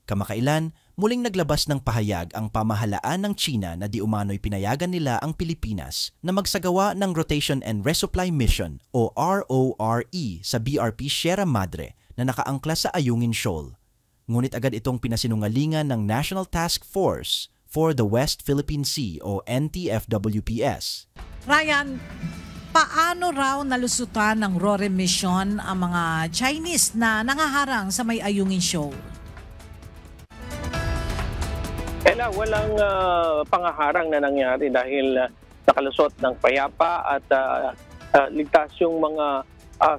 Kamakailan, muling naglabas ng pahayag ang pamahalaan ng China na di umano'y pinayagan nila ang Pilipinas na magsagawa ng Rotation and Resupply Mission o RORE sa BRP Sierra Madre na nakaangkla sa Ayungin Shoal. Ngunit agad itong pinasinungalingan ng National Task Force for the West Philippine Sea o NTFWPS. Ryan, paano raw nalusutan ng RORE mission ang mga Chinese na nangaharang sa may Ayungin Shoal? Walang pangaharang na nangyari dahil nakalusot ng payapa at ligtas yung mga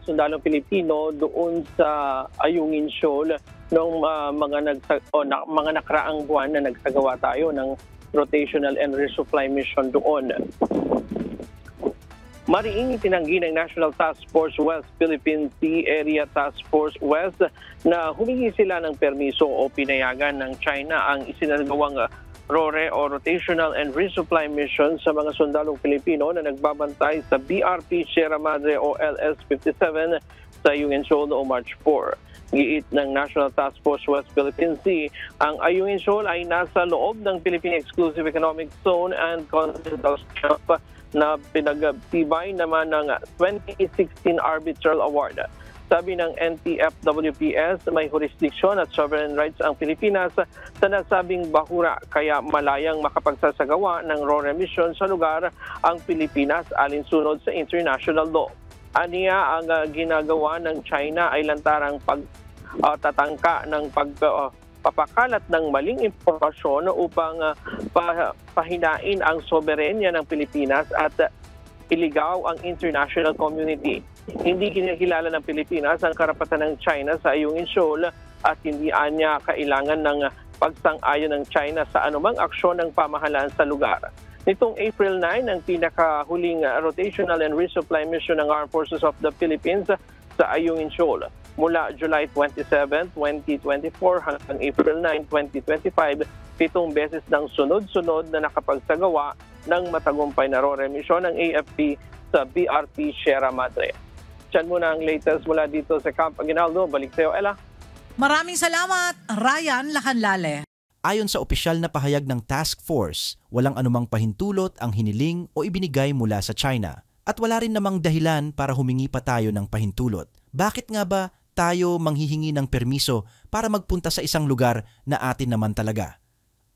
sundalong Pilipino doon sa Ayungin Shoal noong mga nakaraang buwan na nagsagawa tayo ng rotational and resupply mission doon. Mariing itinanggi ng National Task Force West Philippine Sea Area Task Force West na humingi sila ng permiso o pinayagan ng China ang isinagawang RORE o Rotational and Resupply Mission sa mga sundalong Pilipino na nagbabantay sa BRP Sierra Madre o LS-57 sa Ayungin Shoal noong March 4. Giit ng National Task Force West Philippine Sea, ang Ayungin Shoal ay nasa loob ng Philippine Exclusive Economic Zone and Continental Shelf na pinagtibay naman ng 2016 Arbitral Award. Sabi ng NTFWPS, may jurisdiction at sovereign rights ang Pilipinas sa nasabing bahura, kaya malayang makapagsasagawa ng RORE mission sa lugar ang Pilipinas alinsunod sa international law. Aniya, ang ginagawa ng China ay lantarang pagtatangka ng pagpapakalat ng maling impormasyon upang pahinain ang soberenya ng Pilipinas at iligaw ang international community. Hindi kinikilala ng Pilipinas ang karapatan ng China sa Ayungin Shoal at hindi anya kailangan ng pagsang-ayon ng China sa anumang aksyon ng pamahalaan sa lugar. Nitong April 9, ang pinakahuling rotational and resupply mission ng Armed Forces of the Philippines sa Ayungin Shoal. Mula July 27, 2024 hanggang April 9, 2025, 7 beses ng sunod-sunod na nakapagsagawa ng matagumpay na RORE mission ng AFP sa BRP Sierra Madre. Diyan muna ang latest mula dito sa Camp Aguinaldo. Balik sa iyo, Ella. Maraming salamat, Ryan Lacanlale. Ayon sa opisyal na pahayag ng task force, walang anumang pahintulot ang hiniling o ibinigay mula sa China. At wala rin namang dahilan para humingi pa tayo ng pahintulot. Bakit nga ba tayo manghihingi ng permiso para magpunta sa isang lugar na atin naman talaga?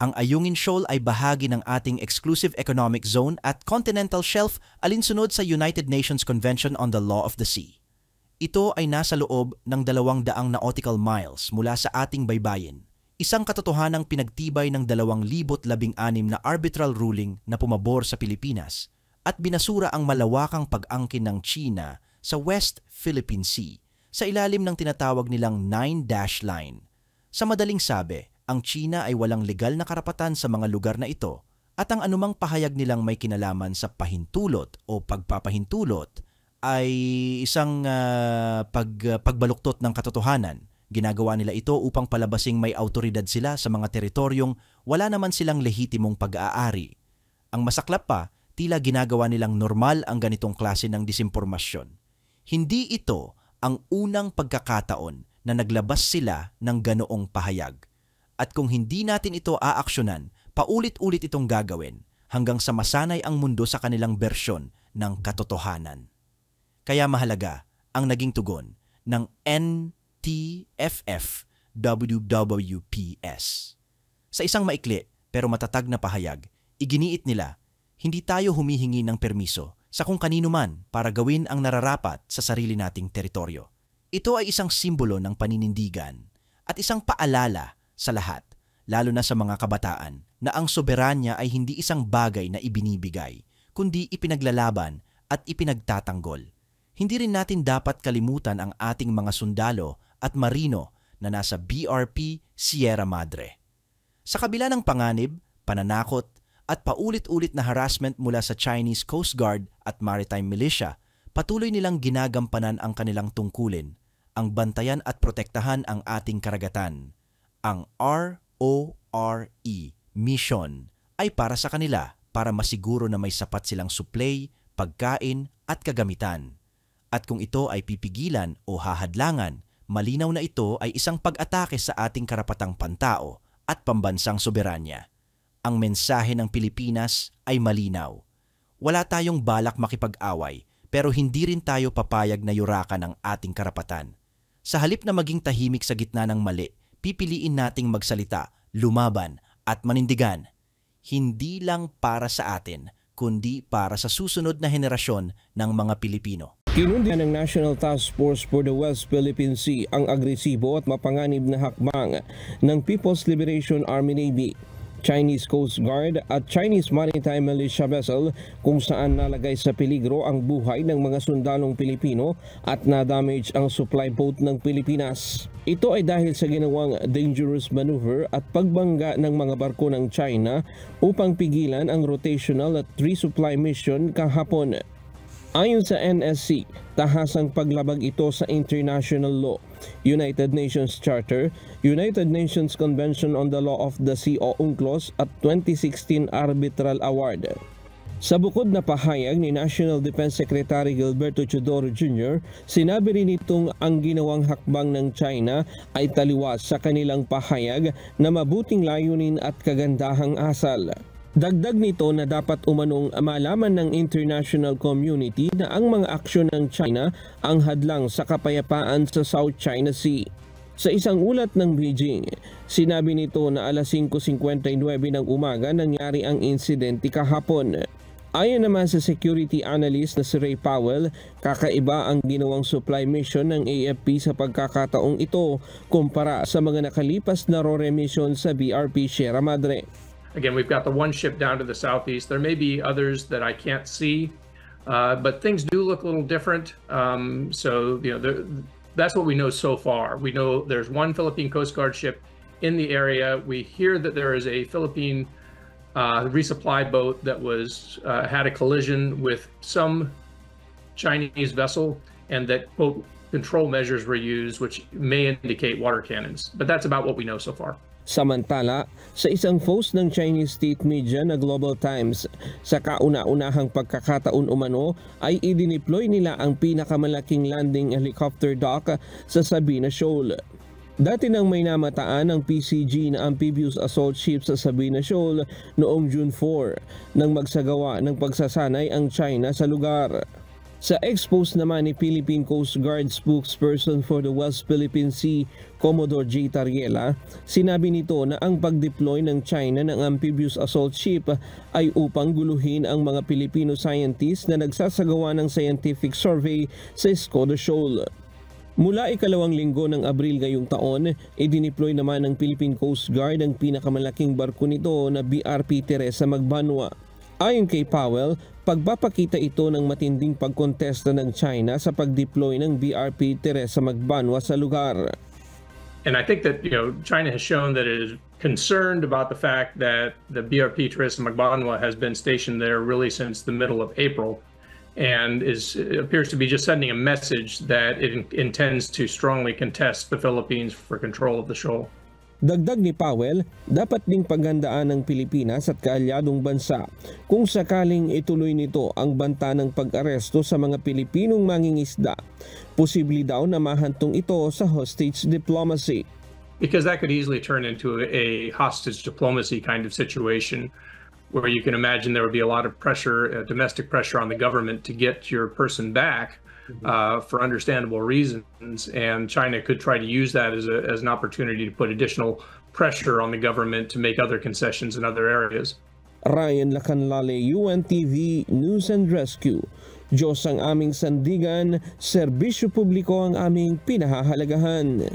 Ang Ayungin Shoal ay bahagi ng ating Exclusive Economic Zone at Continental Shelf alinsunod sa United Nations Convention on the Law of the Sea. Ito ay nasa loob ng 200 nautical miles mula sa ating baybayin. Isang katotohanang pinagtibay ng 2016 na arbitral ruling na pumabor sa Pilipinas at binasura ang malawakang pag-angkin ng China sa West Philippine Sea sa ilalim ng tinatawag nilang 9-dash line. Sa madaling sabi, ang China ay walang legal na karapatan sa mga lugar na ito at ang anumang pahayag nilang may kinalaman sa pahintulot o pagpapahintulot ay isang pagbaluktot ng katotohanan. Ginagawa nila ito upang palabasing may autoridad sila sa mga teritoryong wala naman silang lehitimong pag-aari. Ang masaklap pa, tila ginagawa nilang normal ang ganitong klase ng disimpormasyon. Hindi ito ang unang pagkakataon na naglabas sila ng ganoong pahayag. At kung hindi natin ito aaksyonan, paulit-ulit itong gagawin hanggang sa masanay ang mundo sa kanilang bersyon ng katotohanan. Kaya mahalaga ang naging tugon ng NTFF-WWPS. Sa isang maikli pero matatag na pahayag, iginiit nila, hindi tayo humihingi ng permiso sa kung kanino man para gawin ang nararapat sa sarili nating teritoryo. Ito ay isang simbolo ng paninindigan at isang paalala sa lahat, lalo na sa mga kabataan, na ang soberanya ay hindi isang bagay na ibinibigay, kundi ipinaglalaban at ipinagtatanggol. Hindi rin natin dapat kalimutan ang ating mga sundalo at marino na nasa BRP Sierra Madre. Sa kabila ng panganib, pananakot, at paulit-ulit na harassment mula sa Chinese Coast Guard at Maritime Militia, patuloy nilang ginagampanan ang kanilang tungkulin, ang bantayan at protektahan ang ating karagatan. Ang RORE mission ay para sa kanila para masiguro na may sapat silang supply, pagkain at kagamitan. At kung ito ay pipigilan o hahadlangan, Malinaw na ito ay isang pag-atake sa ating karapatang pantao at pambansang soberanya. Ang mensahe ng Pilipinas ay malinaw. Wala tayong balak makipag-away pero hindi rin tayo papayag na yurakan ang ating karapatan. Sa halip na maging tahimik sa gitna ng mali, pipiliin nating magsalita, lumaban at manindigan. Hindi lang para sa atin, kundi para sa susunod na henerasyon ng mga Pilipino. Kinundihan ng National Task Force for the West Philippine Sea ang agresibo at mapanganib na hakbang ng People's Liberation Army Navy, Chinese Coast Guard at Chinese Maritime Militia Vessel kung saan nalagay sa peligro ang buhay ng mga sundalong Pilipino at na-damage ang supply boat ng Pilipinas. Ito ay dahil sa ginawang dangerous maneuver at pagbangga ng mga barko ng China upang pigilan ang rotational at resupply mission kahapon. Ayon sa NSC, tahasang paglabag ito sa international law, United Nations Charter, United Nations Convention on the Law of the Sea o UNCLOS at 2016 Arbitral Award. Sa bukod na pahayag ni National Defense Secretary Gilberto Teodoro Jr., sinabi rin itong ang ginawang hakbang ng China ay taliwas sa kanilang pahayag na mabuting layunin at kagandahang asal. Dagdag nito na dapat umanong malaman ng international community na ang mga aksyon ng China ang hadlang sa kapayapaan sa South China Sea. Sa isang ulat ng Beijing, sinabi nito na alas 5:59 ng umaga nangyari ang insidente kahapon. Ayon naman sa security analyst na si Ray Powell, kakaiba ang ginawang supply mission ng AFP sa pagkakataong ito kumpara sa mga nakalipas na RORE mission sa BRP Sierra Madre. Again, we've got the one ship down to the southeast. There may be others that I can't see, but things do look a little different. That's what we know so far. We know there's one Philippine Coast Guard ship in the area. We hear that there is a Philippine resupply boat that had a collision with some Chinese vessel, and that quote control measures were used, which may indicate water cannons. But that's about what we know so far. Samantala, sa isang post ng Chinese state media na Global Times, sa kauna-unahang pagkakataon umano ay idineploy nila ang pinakamalaking landing helicopter dock sa Sabina Shoal. Dati nang may namataan ang PCG na amphibious assault ship sa Sabina Shoal noong June 4 nang magsagawa ng pagsasanay ang China sa lugar. Sa expose naman ni Philippine Coast Guard spokesperson for the West Philippine Sea, Commodore J. Tariela, sinabi nito na ang pag-deploy ng China ng amphibious assault ship ay upang guluhin ang mga Pilipino scientists na nagsasagawa ng scientific survey sa Escoda Shoal. Mula ikalawang linggo ng Abril ngayong taon, idineploy naman ng Philippine Coast Guard ang pinakamalaking barko nito na BRP Teresa Magbanwa. Ayon kay Powell, pagpapakita ito ng matinding pagkontesta ng China sa pag-deploy ng BRP Teresa Magbanwa sa lugar. And I think that China has shown that it is concerned about the fact that the BRP Teresa Magbanwa has been stationed there really since the middle of April, and appears to be just sending a message that it intends to strongly contest the Philippines for control of the shoal. Dagdag ni Powell, dapat ding paghandaan ng Pilipinas at kaalyadong bansa kung sakaling ituloy nito ang banta ng pag-aresto sa mga Pilipinong mangingisda. Posible daw na mahantong ito sa hostage diplomacy. Because that could easily turn into a hostage diplomacy kind of situation where you can imagine there would be a lot of pressure, domestic pressure on the government to get your person back. For understandable reasons, and China could try to use that as an opportunity to put additional pressure on the government to make other concessions in other areas. Ryan Lacanlale, UNTV News and Rescue. Diyos ang aming sandigan, serbisyo publiko ang aming pinahahalagahan.